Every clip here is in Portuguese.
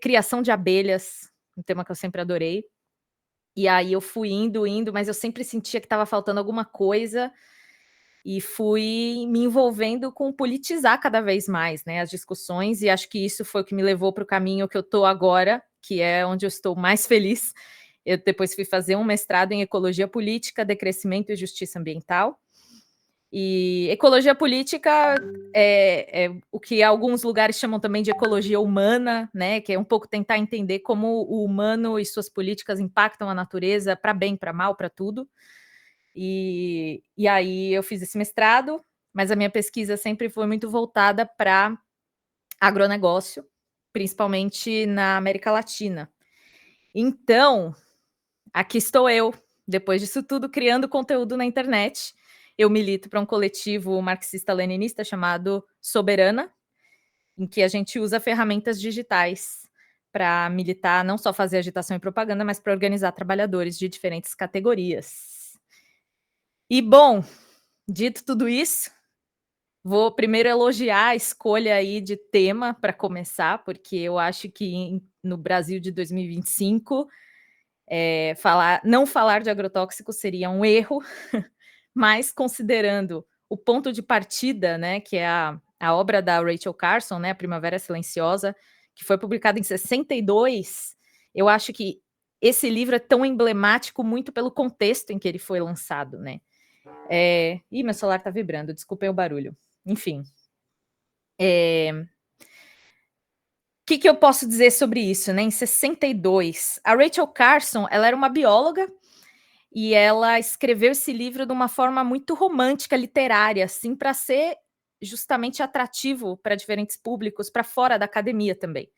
criação de abelhas, um tema que eu sempre adorei. E aí eu fui indo, mas eu sempre sentia que estava faltando alguma coisa e fui me envolvendo com politizar cada vez mais, né, as discussões, e acho que isso foi o que me levou para o caminho que eu estou agora, que é onde eu estou mais feliz. Eu depois fui fazer um mestrado em Ecologia Política, Decrescimento e Justiça Ambiental. E ecologia política é o que alguns lugares chamam também de ecologia humana, né, que é um pouco tentar entender como o humano e suas políticas impactam a natureza para bem, para mal, para tudo. E aí eu fiz esse mestrado, mas a minha pesquisa sempre foi muito voltada para agronegócio, principalmente na América Latina. Então, aqui estou eu, depois disso tudo, criando conteúdo na internet. Eu milito para um coletivo marxista-leninista chamado Soberana, em que a gente usa ferramentas digitais para militar, não só fazer agitação e propaganda, mas para organizar trabalhadores de diferentes categorias. E, bom, dito tudo isso, vou primeiro elogiar a escolha aí de tema para começar, porque eu acho que no Brasil de 2025, não falar de agrotóxicos seria um erro, mas considerando o ponto de partida, né, que é a obra da Rachel Carson, né, A Primavera Silenciosa, que foi publicada em 62, eu acho que esse livro é tão emblemático muito pelo contexto em que ele foi lançado, né. Meu celular está vibrando, desculpem o barulho. Enfim. Que eu posso dizer sobre isso, né? Em 62, a Rachel Carson, ela era uma bióloga e ela escreveu esse livro de uma forma muito romântica, literária, assim, para ser justamente atrativo para diferentes públicos, para fora da academia também.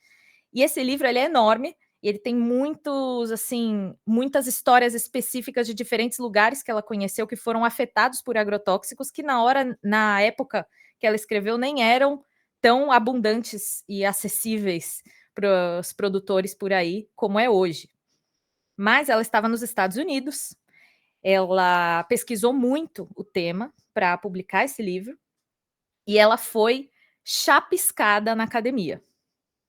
E esse livro, ele é enorme, e ele tem muitas histórias específicas de diferentes lugares que ela conheceu que foram afetados por agrotóxicos, que na época que ela escreveu, nem eram tão abundantes e acessíveis para os produtores por aí como é hoje. Mas ela estava nos Estados Unidos, ela pesquisou muito o tema para publicar esse livro, e ela foi chapiscada na academia,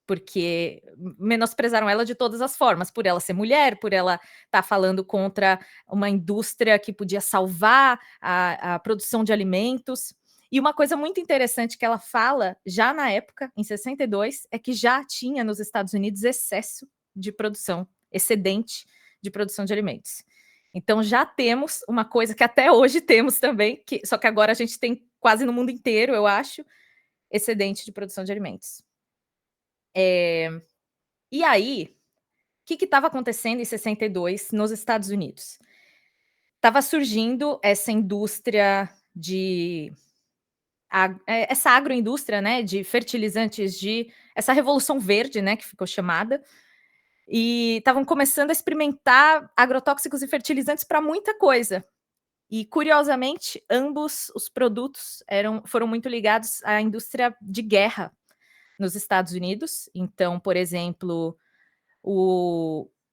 porque menosprezaram ela de todas as formas, por ela ser mulher, por ela estar falando contra uma indústria que podia salvar a produção de alimentos. E uma coisa muito interessante que ela fala, já na época, em 62, é que já tinha nos Estados Unidos excesso de produção, excedente de produção de alimentos. Então já temos uma coisa que até hoje temos também, só que agora a gente tem quase no mundo inteiro, eu acho, excedente de produção de alimentos. E aí, o que estava acontecendo em 62 nos Estados Unidos? Estava surgindo essa indústria essa agroindústria, né, de fertilizantes, essa revolução verde, né, que ficou chamada, e estavam começando a experimentar agrotóxicos e fertilizantes para muita coisa. E, curiosamente, ambos os produtos foram muito ligados à indústria de guerra nos Estados Unidos. Então, por exemplo,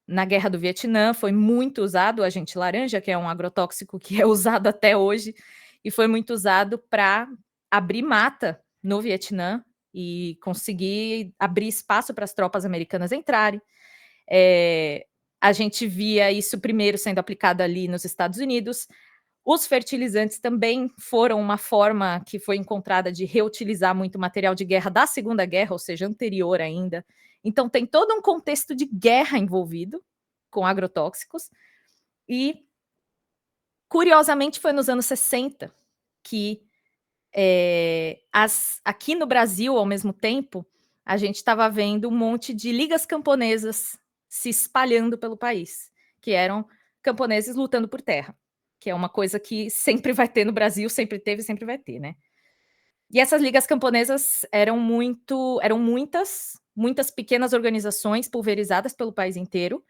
na Guerra do Vietnã foi muito usado o agente laranja, que é um agrotóxico que é usado até hoje, e foi muito usado para abrir mata no Vietnã e conseguir abrir espaço para as tropas americanas entrarem. A gente via isso primeiro sendo aplicado ali nos Estados Unidos. Os fertilizantes também foram uma forma que foi encontrada de reutilizar muito material de guerra da Segunda Guerra, ou seja, anterior ainda. Então tem todo um contexto de guerra envolvido com agrotóxicos. E, curiosamente, foi nos anos 60 que aqui no Brasil, ao mesmo tempo, a gente estava vendo um monte de ligas camponesas se espalhando pelo país, que eram camponeses lutando por terra, que é uma coisa que sempre vai ter no Brasil, sempre teve e sempre vai ter, né? E essas ligas camponesas eram muitas pequenas organizações pulverizadas pelo país inteiro,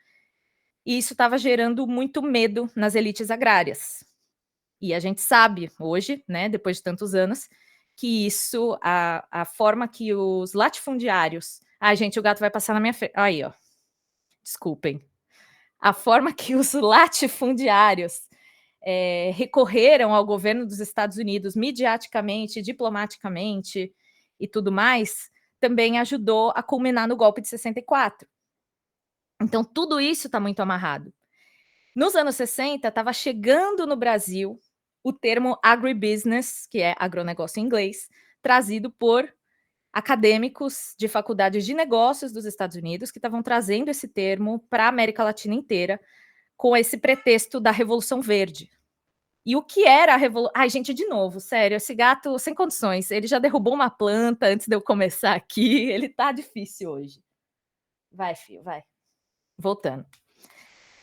e isso estava gerando muito medo nas elites agrárias. E a gente sabe hoje, né, depois de tantos anos, que isso, a forma que os latifundiários... Ai, gente, o gato vai passar na minha frente. Aí, ó. Desculpem. A forma que os latifundiários recorreram ao governo dos Estados Unidos, midiaticamente, diplomaticamente e tudo mais, também ajudou a culminar no golpe de 64. Então, tudo isso está muito amarrado. Nos anos 60, estava chegando no Brasil o termo agribusiness, que é agronegócio em inglês, trazido por acadêmicos de faculdades de negócios dos Estados Unidos, que estavam trazendo esse termo para a América Latina inteira, com esse pretexto da Revolução Verde. E o que era a Revolução... Ai, gente, de novo, sério, esse gato sem condições. Ele já derrubou uma planta antes de eu começar aqui. Ele tá difícil hoje. Vai, filho, vai. Voltando.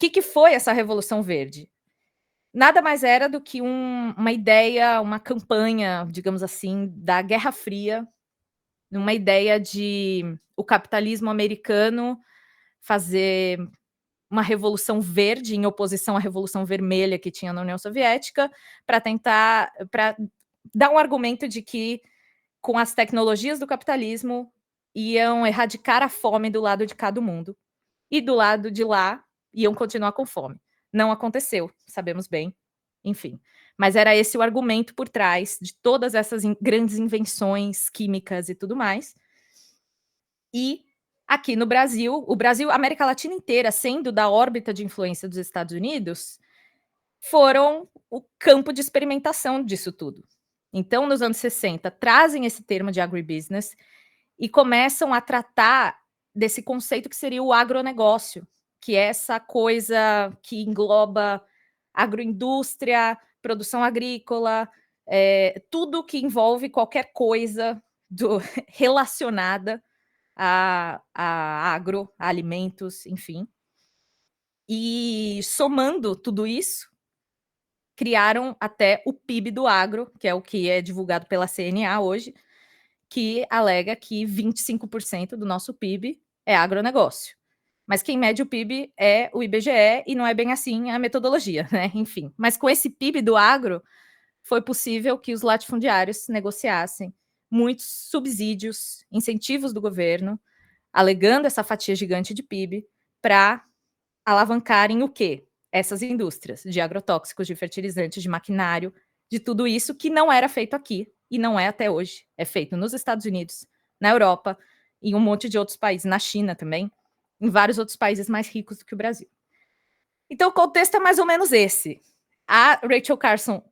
O que foi essa Revolução Verde? Nada mais era do que uma ideia, uma campanha, digamos assim, da Guerra Fria, uma ideia de o capitalismo americano fazer uma revolução verde em oposição à revolução vermelha que tinha na União Soviética, para dar um argumento de que com as tecnologias do capitalismo iam erradicar a fome do lado de cá do mundo. E do lado de lá iam continuar com fome. Não aconteceu, sabemos bem, enfim. Mas era esse o argumento por trás de todas essas grandes invenções químicas e tudo mais. E aqui no Brasil, a América Latina inteira, sendo da órbita de influência dos Estados Unidos, foram o campo de experimentação disso tudo. Então, nos anos 60, trazem esse termo de agribusiness e começam a tratar desse conceito que seria o agronegócio, que é essa coisa que engloba agroindústria, produção agrícola, tudo que envolve qualquer coisa relacionada a agro, a alimentos, enfim. E somando tudo isso, criaram até o PIB do agro, que é o que é divulgado pela CNA hoje, que alega que 25% do nosso PIB é agronegócio. Mas quem mede o PIB é o IBGE e não é bem assim a metodologia, né? Enfim, mas com esse PIB do agro, foi possível que os latifundiários negociassem muitos subsídios, incentivos do governo, alegando essa fatia gigante de PIB para alavancarem o quê? Essas indústrias de agrotóxicos, de fertilizantes, de maquinário, de tudo isso que não era feito aqui e não é até hoje. É feito nos Estados Unidos, na Europa, em um monte de outros países, na China também, em vários outros países mais ricos do que o Brasil. Então, o contexto é mais ou menos esse. A Rachel Carson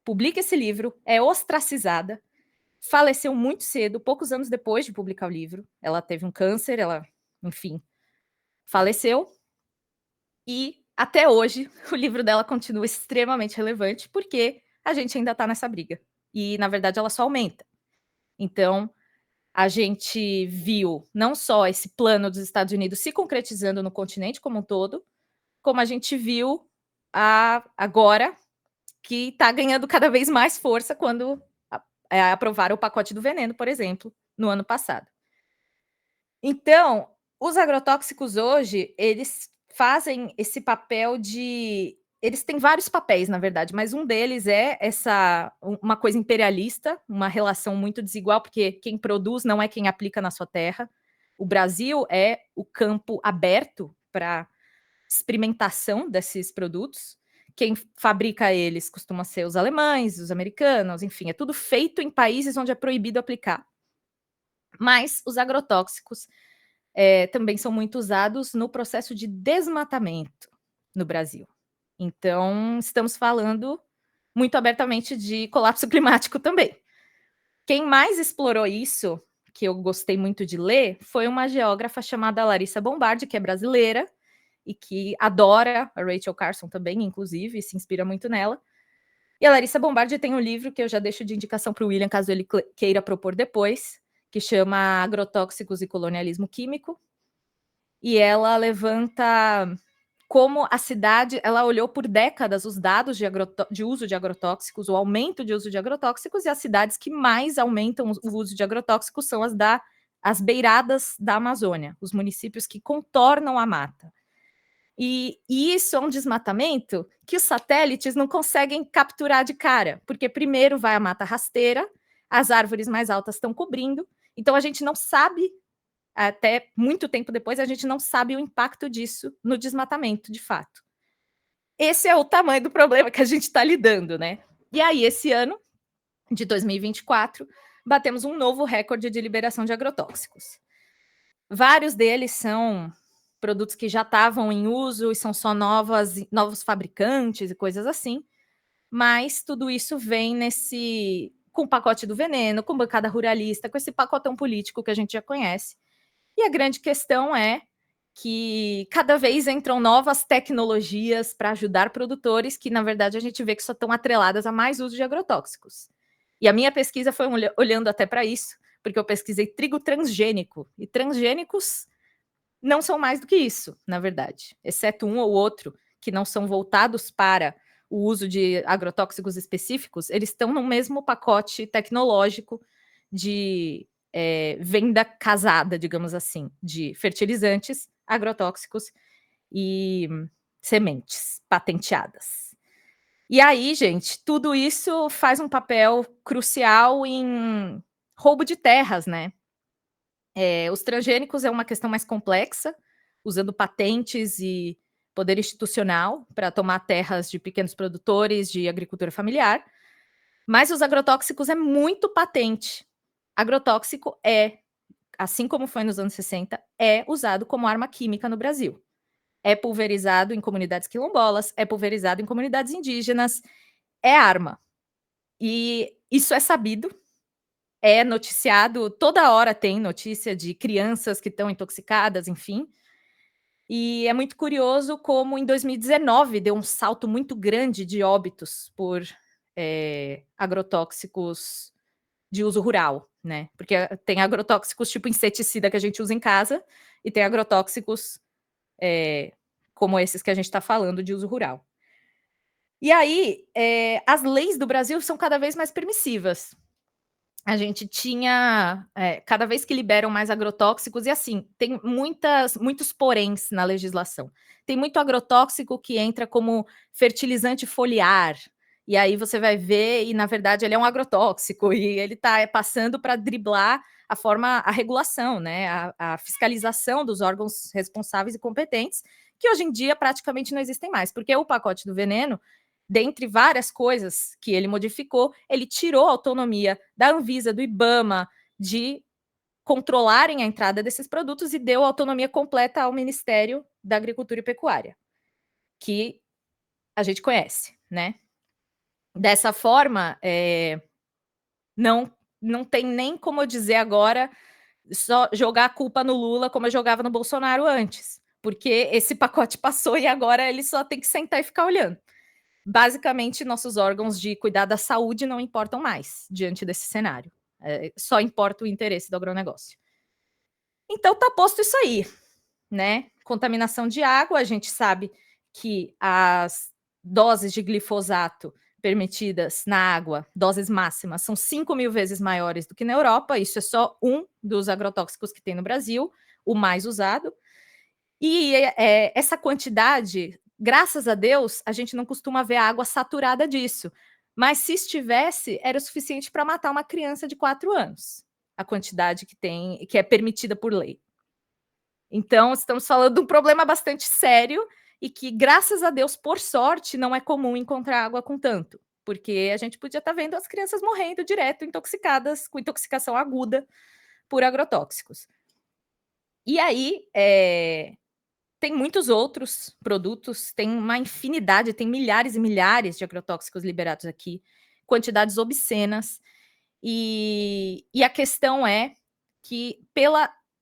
publica esse livro, é ostracizada, faleceu muito cedo, poucos anos depois de publicar o livro. Ela teve um câncer, enfim, faleceu. E até hoje o livro dela continua extremamente relevante, porque a gente ainda está nessa briga. E, na verdade, ela só aumenta. Então, a gente viu não só esse plano dos Estados Unidos se concretizando no continente como um todo, como a gente viu agora que está ganhando cada vez mais força quando aprovaram o pacote do veneno, por exemplo, no ano passado. Então, os agrotóxicos hoje, eles fazem esse papel de... Eles têm vários papéis, na verdade, mas um deles é uma coisa imperialista, uma relação muito desigual, porque quem produz não é quem aplica na sua terra. O Brasil é o campo aberto para experimentação desses produtos. Quem fabrica eles costuma ser os alemães, os americanos, enfim, é tudo feito em países onde é proibido aplicar. Mas os agrotóxicos também são muito usados no processo de desmatamento no Brasil. Então, estamos falando muito abertamente de colapso climático também. Quem mais explorou isso, que eu gostei muito de ler, foi uma geógrafa chamada Larissa Bombardi, que é brasileira, e que adora a Rachel Carson também, inclusive, se inspira muito nela. E a Larissa Bombardi tem um livro que eu já deixo de indicação para o William, caso ele queira propor depois, que chama Agrotóxicos e Colonialismo Químico. E ela levanta como a cidade, ela olhou por décadas os dados de uso de agrotóxicos, o aumento de uso de agrotóxicos, e as cidades que mais aumentam o uso de agrotóxicos são as beiradas da Amazônia, os municípios que contornam a mata. E isso é um desmatamento que os satélites não conseguem capturar de cara, porque primeiro vai a mata rasteira, as árvores mais altas estão cobrindo, então a gente não sabe, até muito tempo depois, a gente não sabe o impacto disso no desmatamento, de fato. Esse é o tamanho do problema que a gente está lidando, né? E aí, esse ano, de 2024, batemos um novo recorde de liberação de agrotóxicos. Vários deles são produtos que já estavam em uso e são só novos fabricantes e coisas assim, mas tudo isso vem com o pacote do veneno, com bancada ruralista, com esse pacotão político que a gente já conhece. E a grande questão é que cada vez entram novas tecnologias para ajudar produtores que, na verdade, a gente vê que só estão atreladas a mais uso de agrotóxicos. E a minha pesquisa foi olhando até para isso, porque eu pesquisei trigo transgênico, e transgênicos não são mais do que isso, na verdade, exceto um ou outro que não são voltados para o uso de agrotóxicos específicos, eles estão no mesmo pacote tecnológico de venda casada, digamos assim, de fertilizantes, agrotóxicos e sementes patenteadas. E aí, gente, tudo isso faz um papel crucial em roubo de terras, né? Os transgênicos é uma questão mais complexa, usando patentes e poder institucional para tomar terras de pequenos produtores de agricultura familiar, mas os agrotóxicos é muito patente. Agrotóxico assim como foi nos anos 60, é usado como arma química no Brasil. É pulverizado em comunidades quilombolas, é pulverizado em comunidades indígenas, é arma. E isso é sabido, é noticiado, toda hora tem notícia de crianças que estão intoxicadas, enfim. E é muito curioso como em 2019 deu um salto muito grande de óbitos por agrotóxicos de uso rural, né? Porque tem agrotóxicos tipo inseticida que a gente usa em casa e tem agrotóxicos como esses que a gente está falando de uso rural. E aí, as leis do Brasil são cada vez mais permissivas. A gente tinha, cada vez que liberam mais agrotóxicos, e assim, tem muitos poréns na legislação. Tem muito agrotóxico que entra como fertilizante foliar, e aí você vai ver, e na verdade ele é um agrotóxico, e ele está passando para driblar a regulação, né? A fiscalização dos órgãos responsáveis e competentes, que hoje em dia praticamente não existem mais, porque o pacote do veneno, dentre várias coisas que ele modificou, ele tirou a autonomia da Anvisa, do IBAMA, de controlarem a entrada desses produtos e deu autonomia completa ao Ministério da Agricultura e Pecuária, que a gente conhece, né? Dessa forma, não tem nem como eu dizer agora só jogar a culpa no Lula como eu jogava no Bolsonaro antes, porque esse pacote passou e agora ele só tem que sentar e ficar olhando. Basicamente, nossos órgãos de cuidar da saúde não importam mais diante desse cenário. Só importa o interesse do agronegócio. Então, tá posto isso aí, né? Contaminação de água, a gente sabe que as doses de glifosato permitidas na água, doses máximas, são 5.000 vezes maiores do que na Europa. Isso é só um dos agrotóxicos que tem no Brasil, o mais usado. E essa quantidade, graças a Deus, a gente não costuma ver água saturada disso. Mas se estivesse, era o suficiente para matar uma criança de 4 anos, a quantidade que é permitida por lei. Então, estamos falando de um problema bastante sério e que, graças a Deus, por sorte, não é comum encontrar água com tanto, porque a gente podia estar vendo as crianças morrendo direto, intoxicadas, com intoxicação aguda por agrotóxicos. E aí, tem muitos outros produtos, tem uma infinidade, tem milhares e milhares de agrotóxicos liberados aqui, quantidades obscenas. E a questão é que,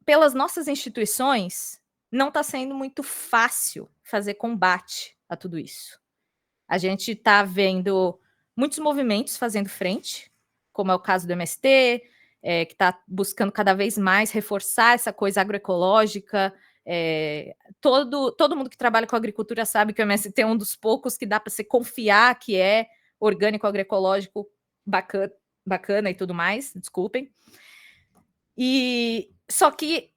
pelas nossas instituições, não está sendo muito fácil fazer combate a tudo isso. A gente está vendo muitos movimentos fazendo frente, como é o caso do MST, que está buscando cada vez mais reforçar essa coisa agroecológica. Todo mundo que trabalha com agricultura sabe que o MST é um dos poucos que dá para se confiar que é orgânico agroecológico bacana e tudo mais, desculpem. E só que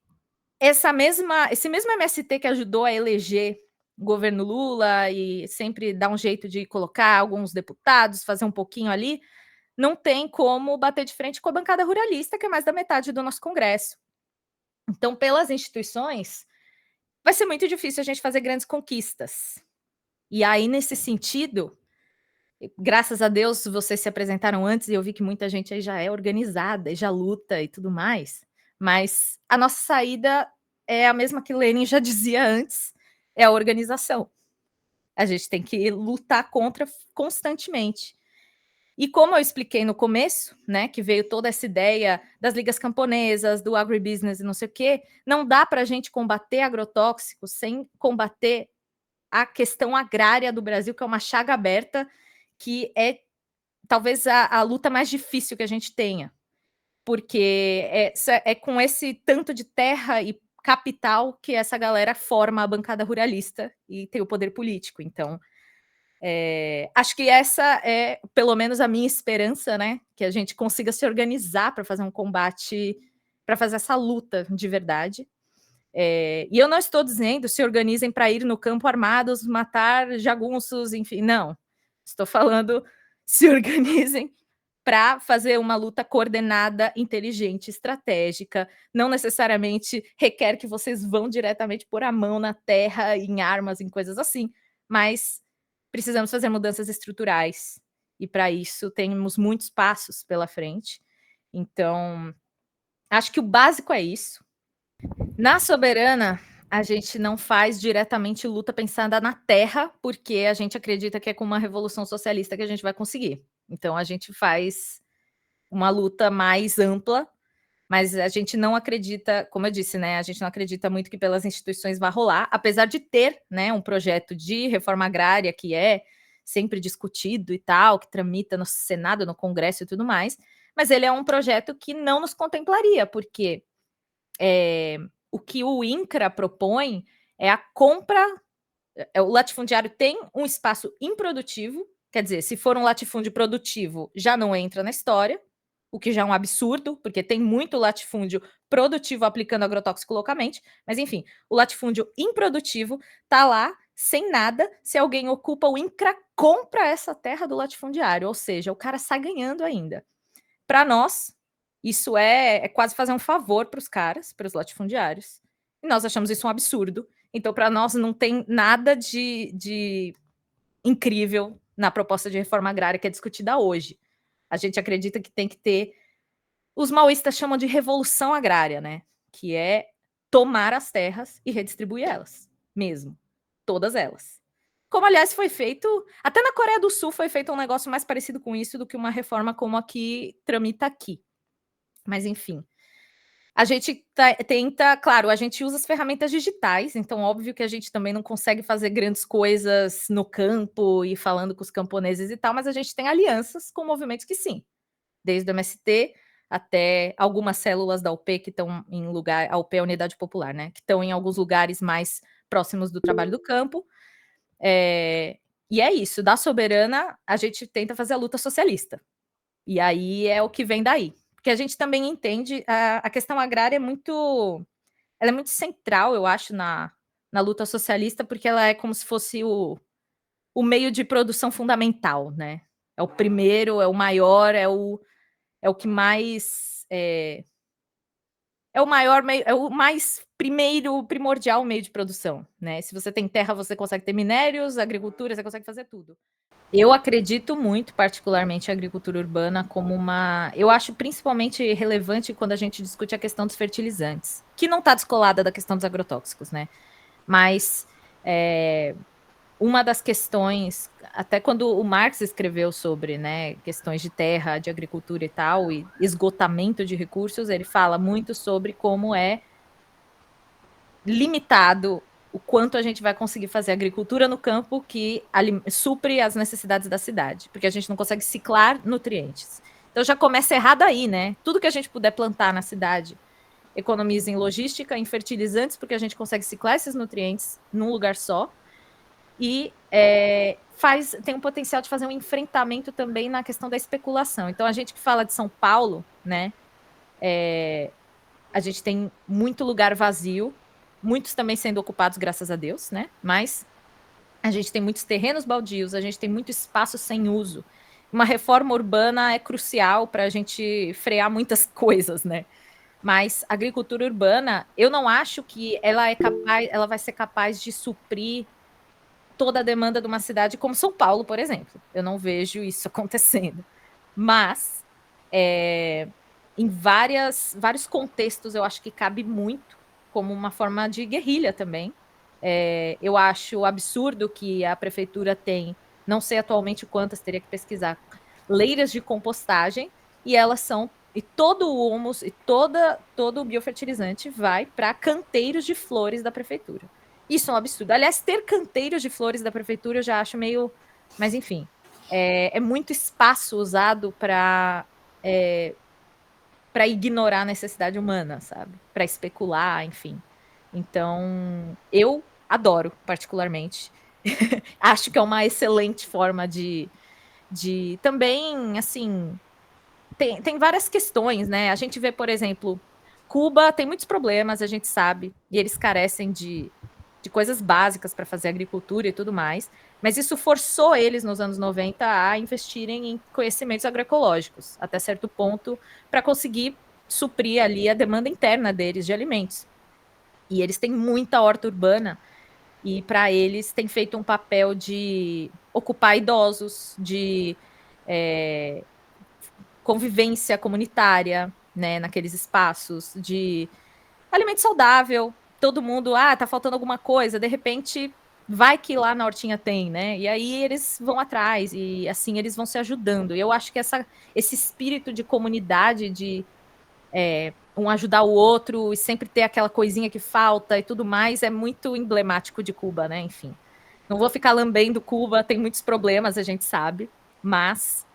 esse mesmo MST que ajudou a eleger o governo Lula e sempre dá um jeito de colocar alguns deputados, fazer um pouquinho ali, não tem como bater de frente com a bancada ruralista, que é mais da metade do nosso Congresso. Então, pelas instituições, vai ser muito difícil a gente fazer grandes conquistas. E aí, nesse sentido, Graças a Deus vocês se apresentaram antes e eu vi que muita gente aí já é organizada e já luta e tudo mais, mas a nossa saída é a mesma que Lenin já dizia antes, é a organização. A gente tem que lutar contra constantemente. E como eu expliquei no começo, né, que veio toda essa ideia das ligas camponesas, do agribusiness e não sei o quê, não dá para a gente combater agrotóxicos sem combater a questão agrária do Brasil, que é uma chaga aberta, que é talvez a luta mais difícil que a gente tenha, porque é com esse tanto de terra e capital que essa galera forma a bancada ruralista e tem o poder político. Então, acho que essa é, pelo menos, a minha esperança, né? Que a gente consiga se organizar para fazer um combate, para fazer essa luta de verdade. E eu não estou dizendo se organizem para ir no campo armados, matar jagunços, enfim, não. Estou falando se organizem para fazer uma luta coordenada, inteligente, estratégica. Não necessariamente requer que vocês vão diretamente pôr a mão na terra, em armas, em coisas assim, mas precisamos fazer mudanças estruturais. E para isso temos muitos passos pela frente. Então, acho que o básico é isso. Na Soberana, a gente não faz diretamente luta pensada na terra, porque a gente acredita que é com uma revolução socialista que a gente vai conseguir. Então, a gente faz uma luta mais ampla, mas a gente não acredita, como eu disse, né? A gente não acredita muito que pelas instituições vá rolar, apesar de ter, né, um projeto de reforma agrária que é sempre discutido e tal, que tramita no Senado, no Congresso e tudo mais, mas ele é um projeto que não nos contemplaria, porque o que o INCRA propõe é a compra. O latifundiário tem um espaço improdutivo, quer dizer, se for um latifúndio produtivo, já não entra na história, o que já é um absurdo, porque tem muito latifúndio produtivo aplicando agrotóxico loucamente, mas enfim, o latifúndio improdutivo está lá sem nada, se alguém ocupa, o INCRA compra essa terra do latifundiário, ou seja, o cara sai ganhando ainda. Para nós, isso é quase fazer um favor para os caras, para os latifundiários, e nós achamos isso um absurdo. Então, para nós, não tem nada de incrível na proposta de reforma agrária que é discutida hoje. A gente acredita que tem que ter. Os maoístas chamam de revolução agrária, né? Que é tomar as terras e redistribuir elas, mesmo. Todas elas. Como, aliás, foi feito. Até na Coreia do Sul foi feito um negócio mais parecido com isso do que uma reforma como a que tramita aqui. Mas, enfim. A gente tenta, claro, a gente usa as ferramentas digitais, então óbvio que a gente também não consegue fazer grandes coisas no campo e falando com os camponeses e tal, mas a gente tem alianças com movimentos que sim, desde o MST até algumas células da UP que estão em lugar, a UP é a Unidade Popular, né, que estão em alguns lugares mais próximos do trabalho do campo. E é isso, da Soberana a gente tenta fazer a luta socialista. E aí é o que vem daí. Porque a gente também entende, a questão agrária ela é muito central, eu acho, na luta socialista, porque ela é como se fosse o meio de produção fundamental, né? É o primeiro, é o maior, é o que mais é o maior meio, é o mais primordial meio de produção, né? Se você tem terra, você consegue ter minérios, agricultura, você consegue fazer tudo. Eu acredito muito, particularmente, a agricultura urbana como uma. Eu acho principalmente relevante quando a gente discute a questão dos fertilizantes, que não está descolada da questão dos agrotóxicos, né? Mas uma das questões, até quando o Marx escreveu sobre, né, questões de terra, de agricultura e tal, e esgotamento de recursos, ele fala muito sobre como é limitado o quanto a gente vai conseguir fazer agricultura no campo que supre as necessidades da cidade, porque a gente não consegue ciclar nutrientes. Então já começa errado aí, né? Tudo que a gente puder plantar na cidade economiza em logística, em fertilizantes, porque a gente consegue ciclar esses nutrientes num lugar só, e tem um potencial de fazer um enfrentamento também na questão da especulação. Então a gente que fala de São Paulo, né? A gente tem muito lugar vazio, muitos também sendo ocupados, graças a Deus, né? Mas a gente tem muitos terrenos baldios, a gente tem muito espaço sem uso. Uma reforma urbana é crucial para a gente frear muitas coisas, né? Mas a agricultura urbana, eu não acho que ela vai ser capaz de suprir toda a demanda de uma cidade como São Paulo, por exemplo. Eu não vejo isso acontecendo. Mas, em vários contextos, eu acho que cabe muito como uma forma de guerrilha também. Eu acho absurdo que a prefeitura tem, não sei atualmente quantas, teria que pesquisar, leiras de compostagem, e elas são, e todo o humus e todo o biofertilizante vai para canteiros de flores da prefeitura. Isso é um absurdo. Aliás, ter canteiros de flores da prefeitura eu já acho meio, mas enfim, é muito espaço usado para ignorar a necessidade humana, sabe? Para especular, enfim. Então, eu adoro, particularmente. Acho que é uma excelente forma de também, assim, tem várias questões, né? A gente vê, por exemplo, Cuba tem muitos problemas, a gente sabe, e eles carecem de coisas básicas para fazer agricultura e tudo mais, mas isso forçou eles, nos anos 90, a investirem em conhecimentos agroecológicos, até certo ponto, para conseguir suprir ali a demanda interna deles de alimentos. E eles têm muita horta urbana, e para eles tem feito um papel de ocupar idosos, de convivência comunitária, né, naqueles espaços, de alimento saudável, todo mundo, tá faltando alguma coisa, de repente vai que lá na hortinha tem, né? E aí eles vão atrás e assim eles vão se ajudando. E eu acho que esse espírito de comunidade, de um ajudar o outro e sempre ter aquela coisinha que falta e tudo mais, é muito emblemático de Cuba, né? Enfim, não vou ficar lambendo Cuba, tem muitos problemas, a gente sabe, mas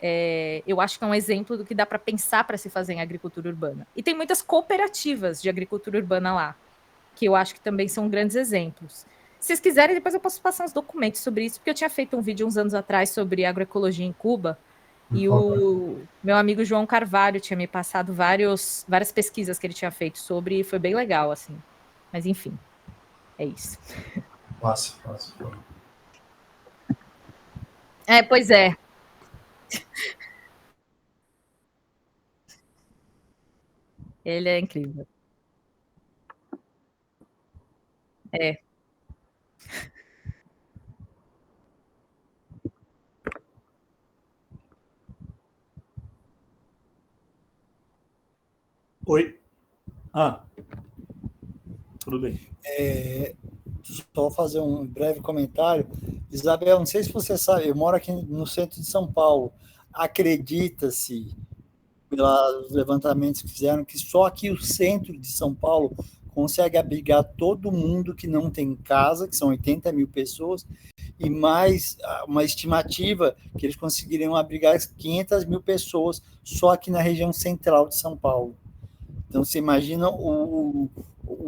eu acho que é um exemplo do que dá para pensar para se fazer em agricultura urbana. E tem muitas cooperativas de agricultura urbana lá, que eu acho que também são grandes exemplos. Se vocês quiserem, depois eu posso passar uns documentos sobre isso, porque eu tinha feito um vídeo uns anos atrás sobre agroecologia em Cuba, e o meu amigo João Carvalho tinha me passado várias pesquisas que ele tinha feito sobre, e foi bem legal, assim. Mas, enfim, é isso. Massa. Pois é. Ele é incrível. É. Oi. Tudo bem. Só fazer um breve comentário. Isabel, não sei se você sabe, eu moro aqui no centro de São Paulo. Acredita-se, pelos levantamentos que fizeram, que só aqui o centro de São Paulo consegue abrigar todo mundo que não tem casa, que são 80 mil pessoas, e mais uma estimativa que eles conseguiriam abrigar 500 mil pessoas só aqui na região central de São Paulo. Então, você imagina o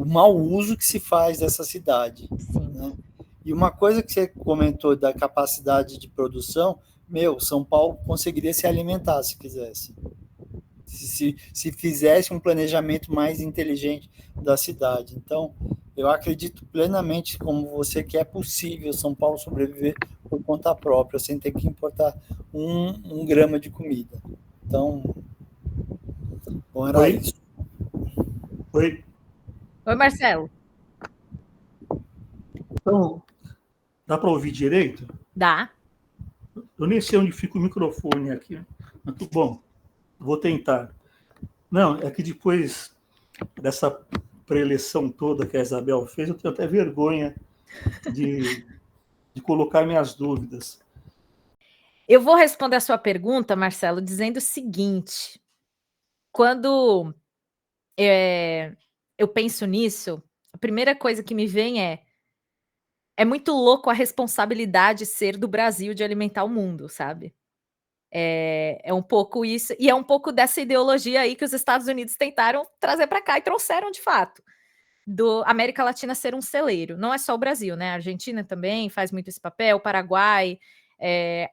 mau uso que se faz dessa cidade. Né? E uma coisa que você comentou da capacidade de produção, São Paulo conseguiria se alimentar se quisesse. Se fizesse um planejamento mais inteligente da cidade. Então, eu acredito plenamente, como você, que é possível São Paulo sobreviver por conta própria, sem ter que importar um grama de comida. Então, bom, era isso. Oi, Marcelo. Então, dá para ouvir direito? Dá. Eu nem sei onde fica o microfone aqui, mas tudo bom, vou tentar. Não, é que depois dessa preleção toda que a Isabel fez, eu tenho até vergonha de colocar minhas dúvidas. Eu vou responder a sua pergunta, Marcelo, dizendo o seguinte: quando eu penso nisso, a primeira coisa que me vem é muito louco a responsabilidade ser do Brasil de alimentar o mundo, sabe? É um pouco isso, e é um pouco dessa ideologia aí que os Estados Unidos tentaram trazer para cá e trouxeram de fato, do América Latina ser um celeiro. Não é só o Brasil, né? A Argentina também faz muito esse papel, o Paraguai.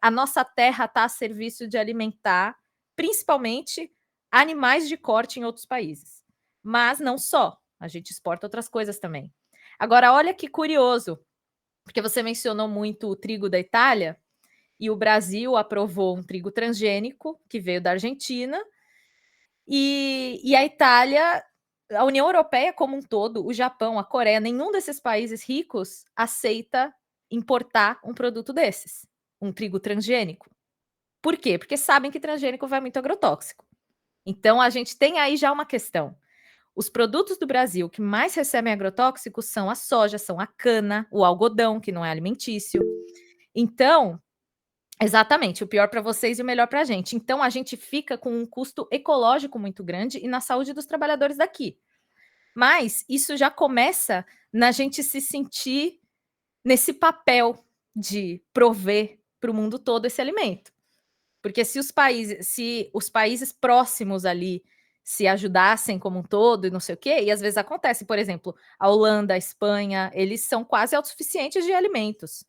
A nossa terra está a serviço de alimentar, principalmente, animais de corte em outros países. Mas não só, a gente exporta outras coisas também. Agora, olha que curioso, porque você mencionou muito o trigo da Itália, e o Brasil aprovou um trigo transgênico, que veio da Argentina, e a Itália, a União Europeia como um todo, o Japão, a Coreia, nenhum desses países ricos aceita importar um produto desses, um trigo transgênico. Por quê? Porque sabem que transgênico vai muito agrotóxico. Então, a gente tem aí já uma questão. Os produtos do Brasil que mais recebem agrotóxicos são a soja, são a cana, o algodão, que não é alimentício. Então, exatamente, o pior para vocês e o melhor para a gente. Então, a gente fica com um custo ecológico muito grande e na saúde dos trabalhadores daqui. Mas isso já começa na gente se sentir nesse papel de prover para o mundo todo esse alimento. Porque se os países próximos ali se ajudassem como um todo e não sei o quê, e às vezes acontece, por exemplo, a Holanda, a Espanha, eles são quase autossuficientes de alimentos.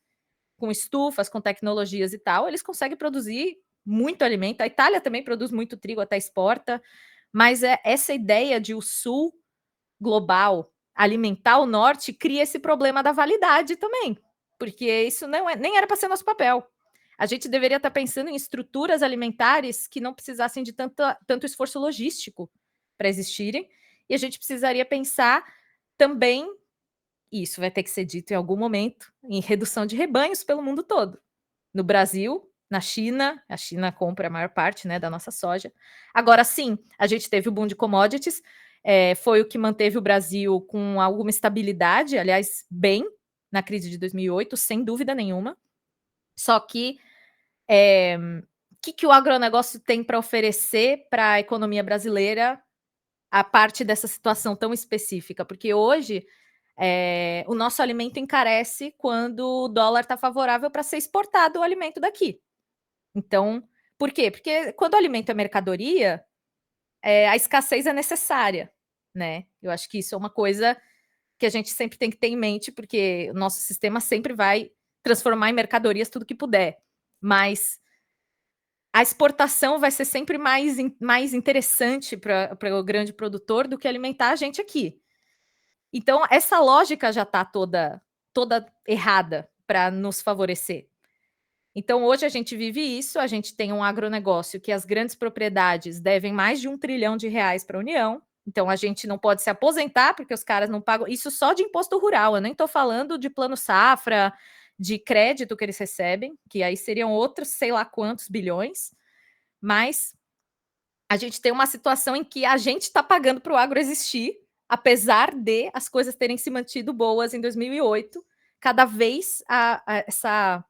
Com estufas, com tecnologias e tal, eles conseguem produzir muito alimento. A Itália também produz muito trigo, até exporta. Mas essa ideia de o sul global alimentar o norte cria esse problema da validade também. Porque isso nem era para ser nosso papel. A gente deveria estar pensando em estruturas alimentares que não precisassem de tanto esforço logístico para existirem. E a gente precisaria pensar também, e isso vai ter que ser dito em algum momento, em redução de rebanhos pelo mundo todo. No Brasil, na China, a China compra a maior parte, né, da nossa soja. Agora sim, a gente teve o boom de commodities, foi o que manteve o Brasil com alguma estabilidade, aliás, bem, na crise de 2008, sem dúvida nenhuma. Só que que o agronegócio tem para oferecer para a economia brasileira a parte dessa situação tão específica? Porque hoje o nosso alimento encarece quando o dólar está favorável para ser exportado o alimento daqui. Então, por quê? Porque quando o alimento é mercadoria, a escassez é necessária, né? Eu acho que isso é uma coisa que a gente sempre tem que ter em mente, porque o nosso sistema sempre vai transformar em mercadorias tudo que puder. Mas a exportação vai ser sempre mais interessante para o grande produtor do que alimentar a gente aqui. Então, essa lógica já está toda errada para nos favorecer. Então, hoje a gente vive isso, a gente tem um agronegócio que as grandes propriedades devem mais de R$1 trilhão para a União. Então, a gente não pode se aposentar porque os caras não pagam. Isso só de imposto rural, eu nem estou falando de plano safra, de crédito que eles recebem, que aí seriam outros sei lá quantos bilhões. Mas a gente tem uma situação em que a gente está pagando para o agro existir, apesar de as coisas terem se mantido boas em 2008. Cada vez essa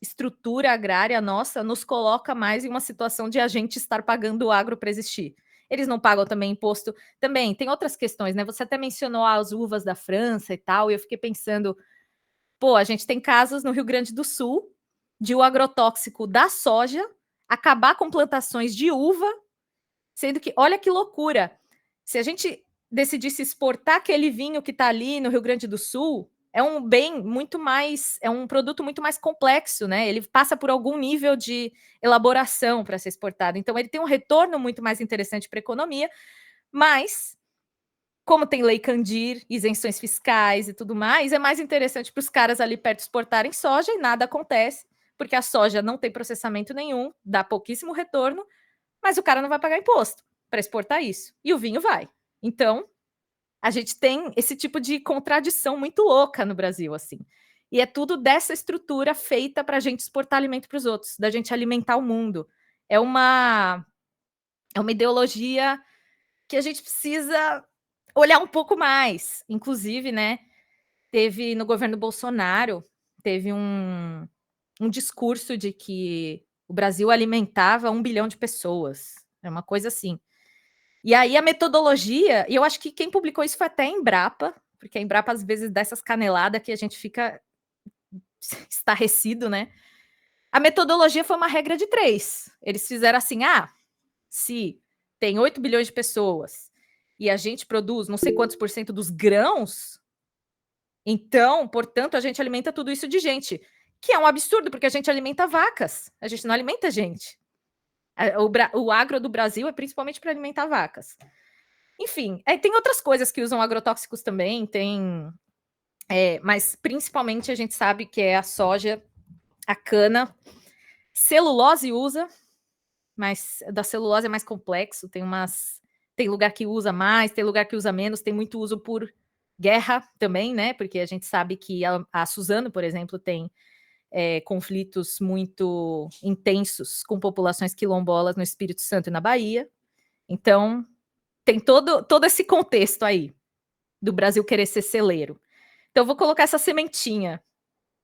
estrutura agrária nossa nos coloca mais em uma situação de a gente estar pagando o agro para existir. Eles não pagam também imposto. Também tem outras questões, né? Você até mencionou as uvas da França e tal, e eu fiquei pensando, pô, a gente tem casos no Rio Grande do Sul de o agrotóxico da soja acabar com plantações de uva, sendo que, olha que loucura, se a gente decidisse exportar aquele vinho que está ali no Rio Grande do Sul, é um bem muito mais, é um produto muito mais complexo, né? Ele passa por algum nível de elaboração para ser exportado. Então, ele tem um retorno muito mais interessante para a economia, mas, como tem lei Candir, isenções fiscais e tudo mais, é mais interessante para os caras ali perto exportarem soja e nada acontece, porque a soja não tem processamento nenhum, dá pouquíssimo retorno, mas o cara não vai pagar imposto para exportar isso. E o vinho vai. Então, a gente tem esse tipo de contradição muito louca no Brasil, assim. E é tudo dessa estrutura feita para a gente exportar alimento para os outros, da gente alimentar o mundo. É uma ideologia que a gente precisa olhar um pouco mais. Inclusive, né, teve no governo Bolsonaro, teve um discurso de que o Brasil alimentava 1 bilhão de pessoas. É uma coisa assim. E aí a metodologia, e eu acho que quem publicou isso foi até a Embrapa, porque a Embrapa às vezes dá essas caneladas que a gente fica estarrecido, né? A metodologia foi uma regra de 3. Eles fizeram assim, se tem 8 bilhões de pessoas e a gente produz não sei quantos % dos grãos, então, portanto, a gente alimenta tudo isso de gente. Que é um absurdo, porque a gente alimenta vacas, a gente não alimenta gente. O agro do Brasil é principalmente para alimentar vacas. Enfim, tem outras coisas que usam agrotóxicos também, mas principalmente a gente sabe que é a soja, a cana, celulose usa, mas da celulose é mais complexo, tem lugar que usa mais, tem lugar que usa menos, tem muito uso por guerra também, né? Porque a gente sabe que a Suzano, por exemplo, tem conflitos muito intensos com populações quilombolas no Espírito Santo e na Bahia. Então, tem todo esse contexto aí do Brasil querer ser celeiro. Então, eu vou colocar essa sementinha,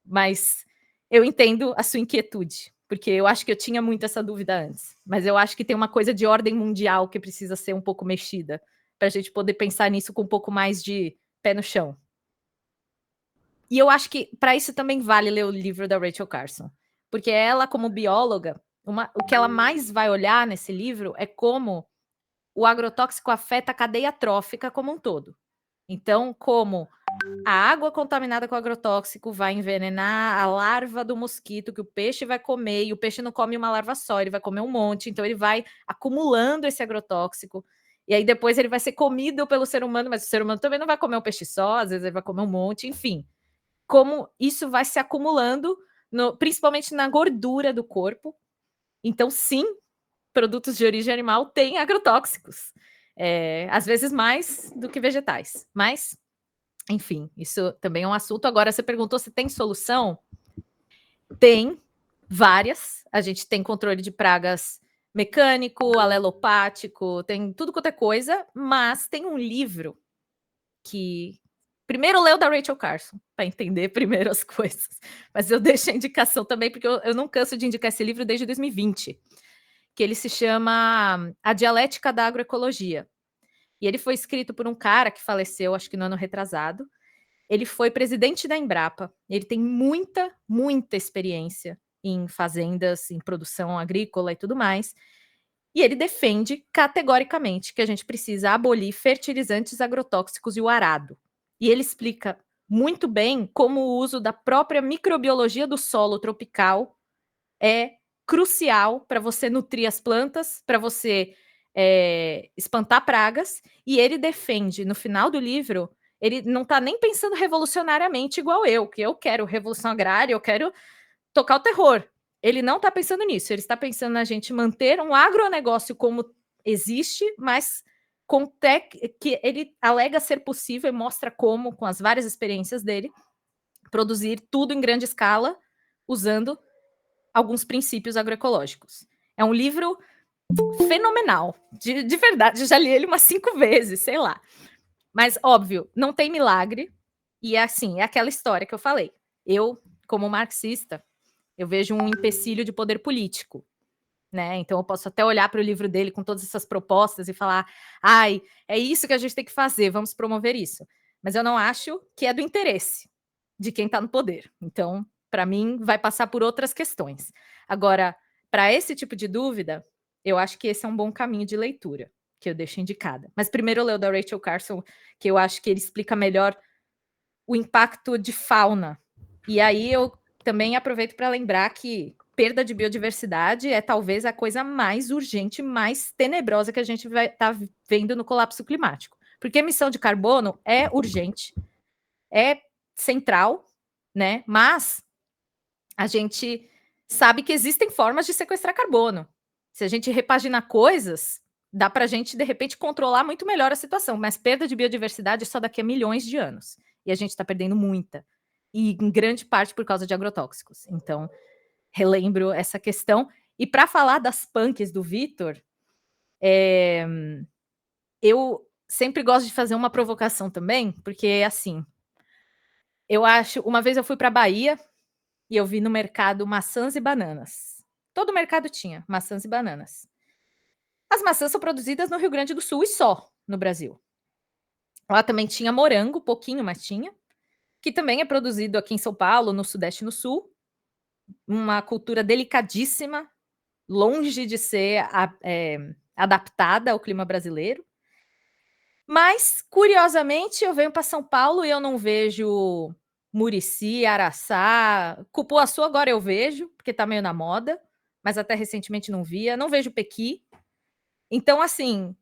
mas eu entendo a sua inquietude, porque eu acho que eu tinha muito essa dúvida antes, mas eu acho que tem uma coisa de ordem mundial que precisa ser um pouco mexida, para a gente poder pensar nisso com um pouco mais de pé no chão. E eu acho que para isso também vale ler o livro da Rachel Carson, porque ela, como bióloga, o que ela mais vai olhar nesse livro é como o agrotóxico afeta a cadeia trófica como um todo. Então, como a água contaminada com agrotóxico vai envenenar a larva do mosquito que o peixe vai comer, e o peixe não come uma larva só, ele vai comer um monte, então ele vai acumulando esse agrotóxico, e aí depois ele vai ser comido pelo ser humano, mas o ser humano também não vai comer um peixe só, às vezes ele vai comer um monte, enfim. Como isso vai se acumulando, principalmente na gordura do corpo. Então, sim, produtos de origem animal têm agrotóxicos. Às vezes mais do que vegetais. Mas, enfim, isso também é um assunto. Agora, você perguntou se tem solução? Tem várias. A gente tem controle de pragas mecânico, alelopático, tem tudo quanto é coisa, mas tem um livro que... Primeiro leu da Rachel Carson, para entender primeiro as coisas. Mas eu deixo a indicação também, porque eu não canso de indicar esse livro desde 2020, que ele se chama A Dialética da Agroecologia. E ele foi escrito por um cara que faleceu, acho que no ano retrasado. Ele foi presidente da Embrapa. Ele tem muita, muita experiência em fazendas, em produção agrícola e tudo mais. E ele defende categoricamente que a gente precisa abolir fertilizantes agrotóxicos e o arado. E ele explica muito bem como o uso da própria microbiologia do solo tropical é crucial para você nutrir as plantas, para você espantar pragas. E ele defende, no final do livro, ele não está nem pensando revolucionariamente igual eu, que eu quero revolução agrária, eu quero tocar o terror. Ele não está pensando nisso, ele está pensando na gente manter um agronegócio como existe, mas que ele alega ser possível e mostra como, com as várias experiências dele, produzir tudo em grande escala, usando alguns princípios agroecológicos. É um livro fenomenal, de verdade, já li ele umas 5 vezes, sei lá. Mas, óbvio, não tem milagre, e assim, é aquela história que eu falei. Eu, como marxista, eu vejo um empecilho de poder político, né? Então eu posso até olhar para o livro dele com todas essas propostas e falar, ai, é isso que a gente tem que fazer, vamos promover isso. Mas eu não acho que é do interesse de quem está no poder. Então, para mim, vai passar por outras questões. Agora, para esse tipo de dúvida, eu acho que esse é um bom caminho de leitura, que eu deixo indicada. Mas primeiro eu leio da Rachel Carson, que eu acho que ele explica melhor o impacto de fauna. E aí eu também aproveito para lembrar que perda de biodiversidade é talvez a coisa mais urgente, mais tenebrosa que a gente vai estar vendo no colapso climático. Porque emissão de carbono é urgente, é central, né? Mas a gente sabe que existem formas de sequestrar carbono. Se a gente repaginar coisas, dá para a gente, de repente, controlar muito melhor a situação. Mas perda de biodiversidade é só daqui a milhões de anos. E a gente está perdendo muita. E em grande parte por causa de agrotóxicos. Então, relembro essa questão. E para falar das punks do Vitor, eu sempre gosto de fazer uma provocação também, porque, assim, eu acho... Uma vez eu fui para a Bahia e eu vi no mercado maçãs e bananas. Todo mercado tinha maçãs e bananas. As maçãs são produzidas no Rio Grande do Sul e só no Brasil. Lá também tinha morango, pouquinho, mas tinha, que também é produzido aqui em São Paulo, no Sudeste e no Sul. Uma cultura delicadíssima, longe de ser adaptada ao clima brasileiro. Mas, curiosamente, eu venho para São Paulo e eu não vejo Murici, Araçá, cupuaçu agora eu vejo, porque está meio na moda, mas até recentemente não via. Não vejo pequi. Então, assim,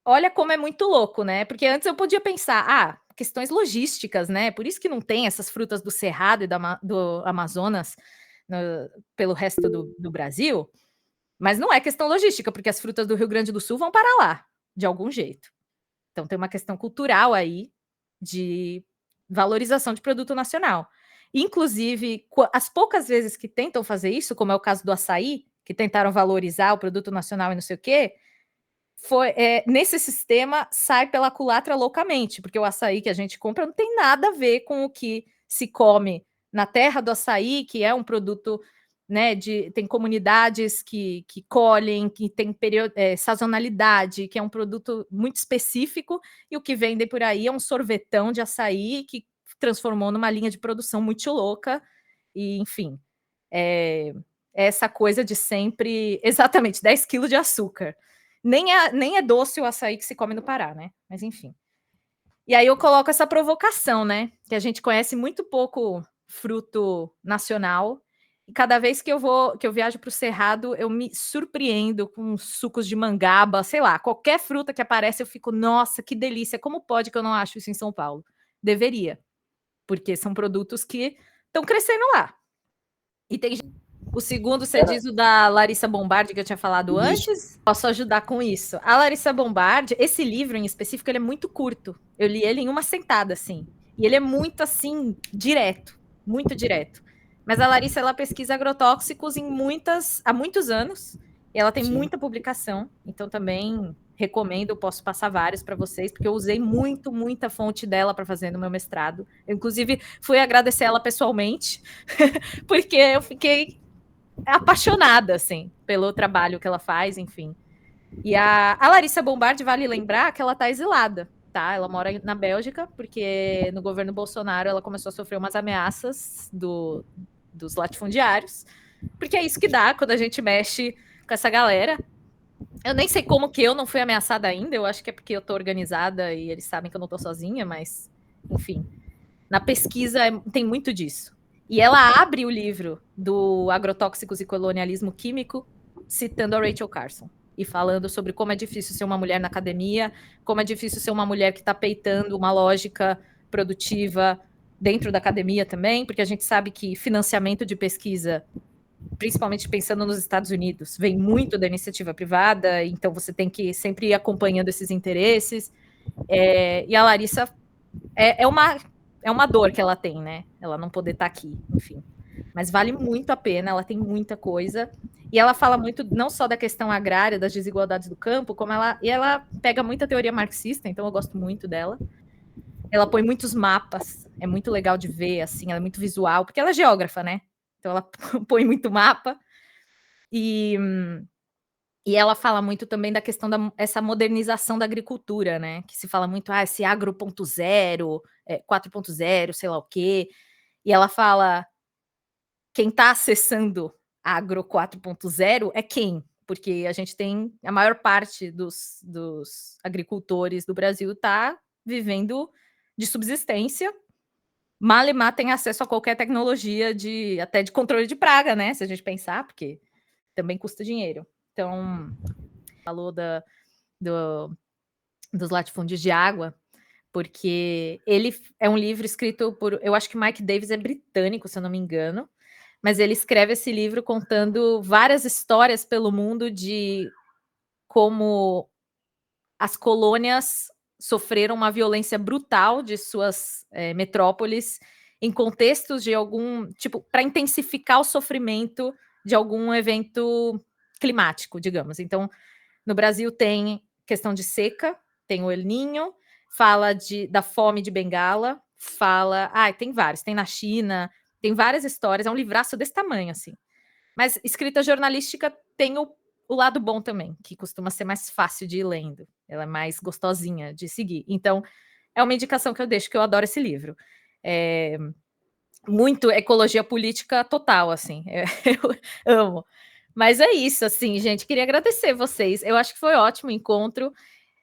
olha como é muito louco, né? Porque antes eu podia pensar, questões logísticas, né? Por isso que não tem essas frutas do Cerrado e do Amazonas pelo resto do Brasil. Mas não é questão logística, porque as frutas do Rio Grande do Sul vão para lá, de algum jeito. Então tem uma questão cultural aí, de valorização de produto nacional. Inclusive, as poucas vezes que tentam fazer isso, como é o caso do açaí, que tentaram valorizar o produto nacional e não sei o quê, nesse sistema sai pela culatra loucamente, porque o açaí que a gente compra não tem nada a ver com o que se come na terra do açaí, que é um produto, né, tem comunidades que colhem, que tem sazonalidade, que é um produto muito específico, e o que vendem por aí é um sorvetão de açaí que transformou numa linha de produção muito louca, e enfim, essa coisa de sempre, exatamente, 10 quilos de açúcar. Nem é doce o açaí que se come no Pará, né? Mas enfim. E aí eu coloco essa provocação, né? Que a gente conhece muito pouco fruto nacional. E cada vez que eu viajo para o Cerrado, eu me surpreendo com sucos de mangaba, sei lá, qualquer fruta que aparece, eu fico, nossa, que delícia! Como pode que eu não acho isso em São Paulo? Deveria, porque são produtos que estão crescendo lá. E tem o segundo, você diz o da Larissa Bombardi, que eu tinha falado antes. Posso ajudar com isso. A Larissa Bombardi, esse livro em específico, ele é muito curto. Eu li ele em uma sentada, assim. E ele é muito, assim, direto. Muito direto. Mas a Larissa, ela pesquisa agrotóxicos há muitos anos. E ela tem muita publicação. Então, também recomendo, posso passar vários para vocês, porque eu usei muita fonte dela para fazer no meu mestrado. Eu, inclusive, fui agradecer ela pessoalmente, porque eu fiquei apaixonada, assim, pelo trabalho que ela faz, enfim. E a Larissa Bombardi, vale lembrar que ela tá exilada, tá? Ela mora na Bélgica, porque no governo Bolsonaro ela começou a sofrer umas ameaças dos latifundiários, porque é isso que dá quando a gente mexe com essa galera. Eu nem sei como que eu não fui ameaçada ainda, eu acho que é porque eu tô organizada e eles sabem que eu não tô sozinha, mas, enfim. Na pesquisa tem muito disso. E ela abre o livro do Agrotóxicos e Colonialismo Químico citando a Rachel Carson e falando sobre como é difícil ser uma mulher na academia, como é difícil ser uma mulher que está peitando uma lógica produtiva dentro da academia também, porque a gente sabe que financiamento de pesquisa, principalmente pensando nos Estados Unidos, vem muito da iniciativa privada, então você tem que sempre ir acompanhando esses interesses. E a Larissa é uma dor que ela tem, né? Ela não poder estar aqui, enfim. Mas vale muito a pena, ela tem muita coisa. E ela fala muito não só da questão agrária, das desigualdades do campo, como ela pega muita teoria marxista, então eu gosto muito dela. Ela põe muitos mapas, é muito legal de ver, assim, ela é muito visual, porque ela é geógrafa, né? Então ela põe muito mapa. E ela fala muito também da questão dessa modernização da agricultura, né? Que se fala muito, esse agro 4.0, 4.0, sei lá o quê. E ela fala, quem está acessando agro 4.0 é quem? Porque a gente tem, a maior parte dos agricultores do Brasil está vivendo de subsistência, malemar tem acesso a qualquer tecnologia até de controle de praga, né? Se a gente pensar, porque também custa dinheiro. Então, falou dos latifúndios de água, porque ele é um livro escrito por, eu acho que Mike Davis é britânico, se eu não me engano, mas ele escreve esse livro contando várias histórias pelo mundo de como as colônias sofreram uma violência brutal de suas metrópoles em contextos de algum, tipo, para intensificar o sofrimento de algum evento climático, digamos. Então, no Brasil tem questão de seca, tem o El Niño, fala da fome de Bengala, tem vários, tem na China, tem várias histórias, é um livraço desse tamanho, assim. Mas escrita jornalística tem o lado bom também, que costuma ser mais fácil de ir lendo, ela é mais gostosinha de seguir. Então, é uma indicação que eu deixo, que eu adoro esse livro. Muito ecologia política total, assim, eu amo. Mas é isso, assim, gente, queria agradecer vocês. Eu acho que foi ótimo o encontro.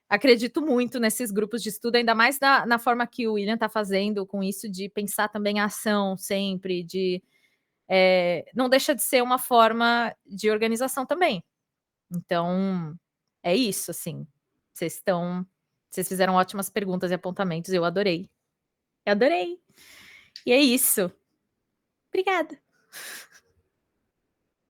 Acredito muito nesses grupos de estudo, ainda mais na forma que o William está fazendo com isso, de pensar também a ação sempre, não deixa de ser uma forma de organização também. Então, é isso, assim. Vocês fizeram ótimas perguntas e apontamentos, eu adorei. Eu adorei. E é isso. Obrigada.